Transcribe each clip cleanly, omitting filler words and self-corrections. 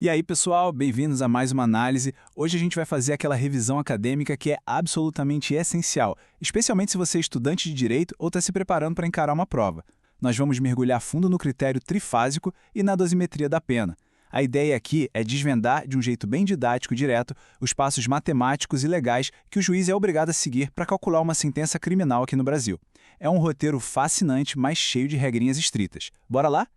E aí, pessoal, bem-vindos a mais uma análise. Hoje a gente vai fazer aquela revisão acadêmica que é absolutamente essencial, especialmente se você é estudante de direito ou está se preparando para encarar uma prova. Nós vamos mergulhar fundo no critério trifásico e na dosimetria da pena. A ideia aqui é desvendar, de um jeito bem didático e direto, os passos matemáticos e legais que o juiz é obrigado a seguir para calcular uma sentença criminal aqui no Brasil. É um roteiro fascinante, mas cheio de regrinhas estritas. Bora lá?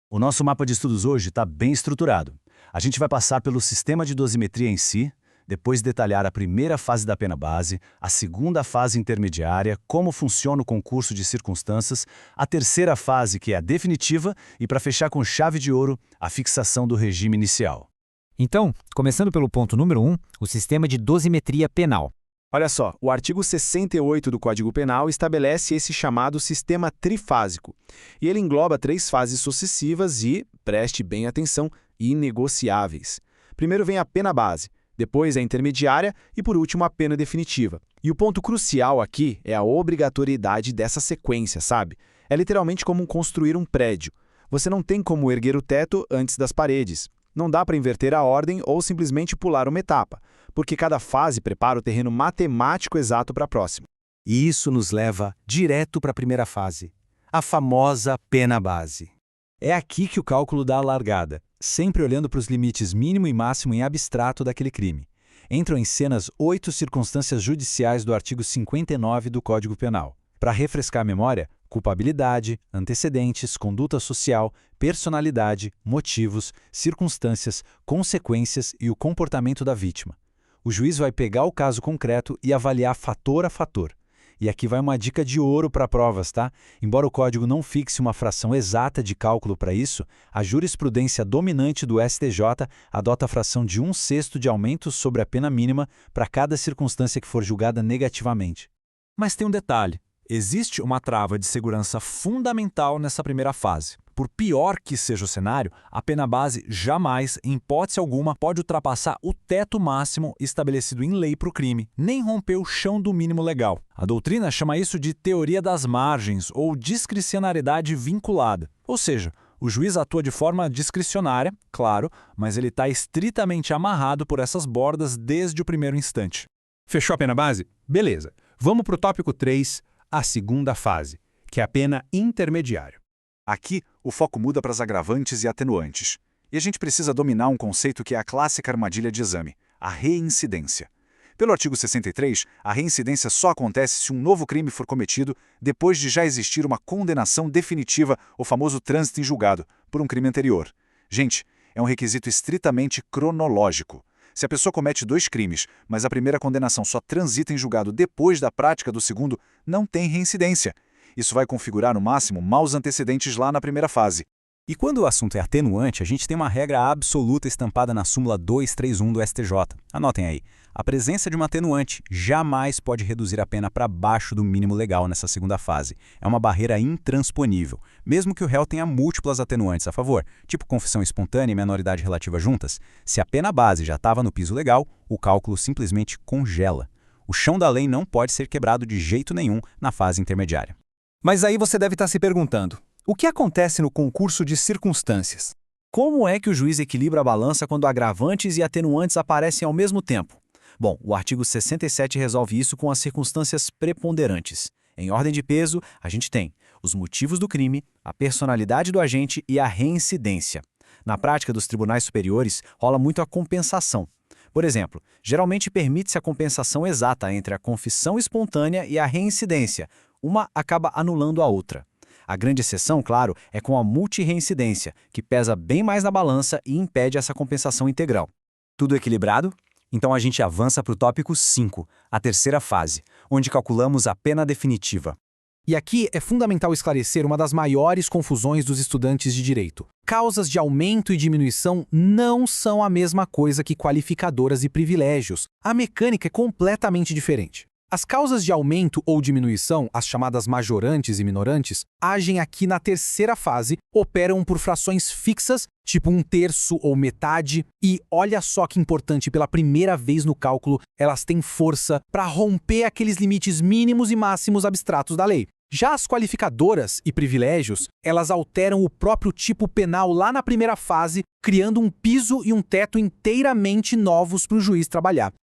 O nosso mapa de estudos hoje está bem estruturado. A gente vai passar pelo sistema de dosimetria em si, depois detalhar a primeira fase da pena base, a segunda fase intermediária, como funciona o concurso de circunstâncias, a terceira fase, que é a definitiva, e para fechar com chave de ouro, a fixação do regime inicial. Então, começando pelo ponto número 1, o sistema de dosimetria penal. Olha só, o artigo 68 do Código Penal estabelece esse chamado sistema trifásico. E ele engloba 3 fases sucessivas e, preste bem atenção, inegociáveis. Primeiro vem a pena base, depois a intermediária e, por último, a pena definitiva. E o ponto crucial aqui é a obrigatoriedade dessa sequência, sabe? É literalmente como construir um prédio. Você não tem como erguer o teto antes das paredes. Não dá para inverter a ordem ou simplesmente pular uma etapa, porque cada fase prepara o terreno matemático exato para a próxima. E isso nos leva direto para a primeira fase, a famosa pena base. É aqui que o cálculo dá a largada, sempre olhando para os limites mínimo e máximo em abstrato daquele crime. Entram em cenas 8 circunstâncias judiciais do artigo 59 do Código Penal. Para refrescar a memória, culpabilidade, antecedentes, conduta social, personalidade, motivos, circunstâncias, consequências e o comportamento da vítima. O juiz vai pegar o caso concreto e avaliar fator a fator. E aqui vai uma dica de ouro para provas, tá? Embora o código não fixe uma fração exata de cálculo para isso, a jurisprudência dominante do STJ adota a fração de 1/6 de aumento sobre a pena mínima para cada circunstância que for julgada negativamente. Mas tem um detalhe. Existe uma trava de segurança fundamental nessa primeira fase. Por pior que seja o cenário, a pena base jamais, em hipótese alguma, pode ultrapassar o teto máximo estabelecido em lei para o crime, nem romper o chão do mínimo legal. A doutrina chama isso de teoria das margens ou discricionariedade vinculada. Ou seja, o juiz atua de forma discricionária, claro, mas ele está estritamente amarrado por essas bordas desde o primeiro instante. Fechou a pena base? Beleza. Vamos para o tópico 3, a segunda fase, que é a pena intermediária. Aqui, o foco muda para as agravantes e atenuantes. E a gente precisa dominar um conceito que é a clássica armadilha de exame, a reincidência. Pelo artigo 63, a reincidência só acontece se um novo crime for cometido depois de já existir uma condenação definitiva, o famoso trânsito em julgado, por um crime anterior. Gente, é um requisito estritamente cronológico. Se a pessoa comete 2 crimes, mas a primeira condenação só transita em julgado depois da prática do segundo, não tem reincidência. Isso vai configurar, no máximo, maus antecedentes lá na primeira fase. E quando o assunto é atenuante, a gente tem uma regra absoluta estampada na súmula 231 do STJ. Anotem aí. A presença de uma atenuante jamais pode reduzir a pena para baixo do mínimo legal nessa segunda fase. É uma barreira intransponível, mesmo que o réu tenha múltiplas atenuantes a favor, tipo confissão espontânea e menoridade relativa juntas. Se a pena base já estava no piso legal, o cálculo simplesmente congela. O chão da lei não pode ser quebrado de jeito nenhum na fase intermediária. Mas aí você deve estar se perguntando, o que acontece no concurso de circunstâncias? Como é que o juiz equilibra a balança quando agravantes e atenuantes aparecem ao mesmo tempo? Bom, o artigo 67 resolve isso com as circunstâncias preponderantes. Em ordem de peso, a gente tem os motivos do crime, a personalidade do agente e a reincidência. Na prática dos tribunais superiores, rola muito a compensação. Por exemplo, geralmente permite-se a compensação exata entre a confissão espontânea e a reincidência. Uma acaba anulando a outra. A grande exceção, claro, é com a multirreincidência, que pesa bem mais na balança e impede essa compensação integral. Tudo equilibrado? Então a gente avança para o tópico 5, a terceira fase, onde calculamos a pena definitiva. E aqui é fundamental esclarecer uma das maiores confusões dos estudantes de direito. Causas de aumento e diminuição não são a mesma coisa que qualificadoras e privilégios. A mecânica é completamente diferente. As causas de aumento ou diminuição, as chamadas majorantes e minorantes, agem aqui na terceira fase, operam por frações fixas, tipo 1/3 ou metade, e olha só que importante, pela primeira vez no cálculo, elas têm força para romper aqueles limites mínimos e máximos abstratos da lei. Já as qualificadoras e privilégios, elas alteram o próprio tipo penal lá na primeira fase, criando um piso e um teto inteiramente novos para o juiz trabalhar.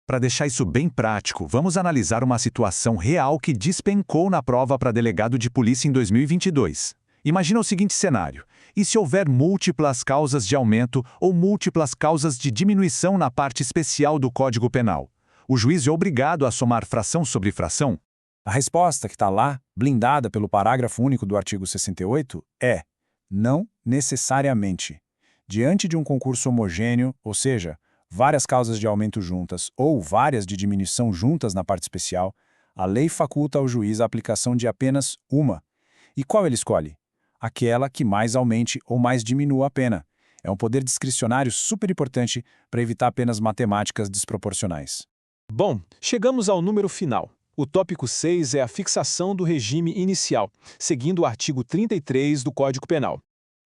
Para deixar isso bem prático, vamos analisar uma situação real que despencou na prova para delegado de polícia em 2022. Imagina o seguinte cenário: e se houver múltiplas causas de aumento ou múltiplas causas de diminuição na parte especial do Código Penal? O juiz é obrigado a somar fração sobre fração? A resposta que está lá, blindada pelo parágrafo único do artigo 68, é não necessariamente. Diante de um concurso homogêneo, ou seja, várias causas de aumento juntas ou várias de diminuição juntas na parte especial, a lei faculta ao juiz a aplicação de apenas uma. E qual ele escolhe? Aquela que mais aumente ou mais diminua a pena. É um poder discricionário super importante para evitar apenas matemáticas desproporcionais. Bom, chegamos ao número final. O tópico 6 é a fixação do regime inicial, seguindo o artigo 33 do Código Penal.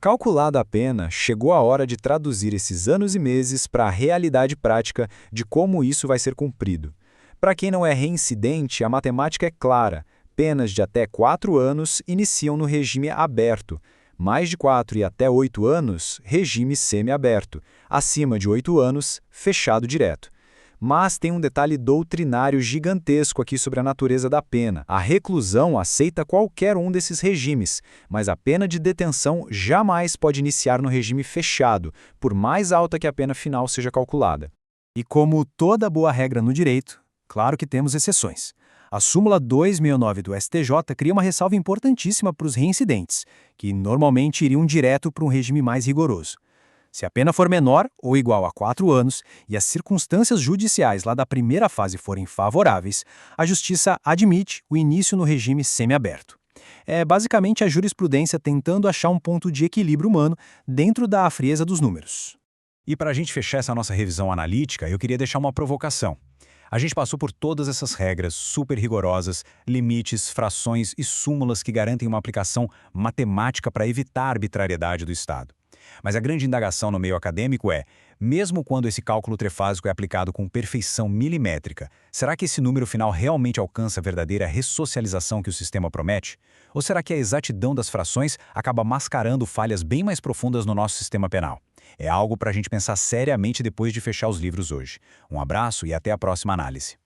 Calculada a pena, chegou a hora de traduzir esses anos e meses para a realidade prática de como isso vai ser cumprido. Para quem não é reincidente, a matemática é clara. Penas de até 4 anos iniciam no regime aberto. Mais de 4 e até 8 anos, regime semiaberto. Acima de 8 anos, fechado direto. Mas tem um detalhe doutrinário gigantesco aqui sobre a natureza da pena. A reclusão aceita qualquer um desses regimes, mas a pena de detenção jamais pode iniciar no regime fechado, por mais alta que a pena final seja calculada. E como toda boa regra no direito, claro que temos exceções. A súmula 269 do STJ cria uma ressalva importantíssima para os reincidentes, que normalmente iriam direto para um regime mais rigoroso. Se a pena for menor ou igual a 4 anos e as circunstâncias judiciais lá da primeira fase forem favoráveis, a Justiça admite o início no regime semiaberto. É basicamente a jurisprudência tentando achar um ponto de equilíbrio humano dentro da frieza dos números. E para a gente fechar essa nossa revisão analítica, eu queria deixar uma provocação. A gente passou por todas essas regras super rigorosas, limites, frações e súmulas que garantem uma aplicação matemática para evitar a arbitrariedade do Estado. Mas a grande indagação no meio acadêmico é, mesmo quando esse cálculo trifásico é aplicado com perfeição milimétrica, será que esse número final realmente alcança a verdadeira ressocialização que o sistema promete? Ou será que a exatidão das frações acaba mascarando falhas bem mais profundas no nosso sistema penal? É algo para a gente pensar seriamente depois de fechar os livros hoje. Um abraço e até a próxima análise.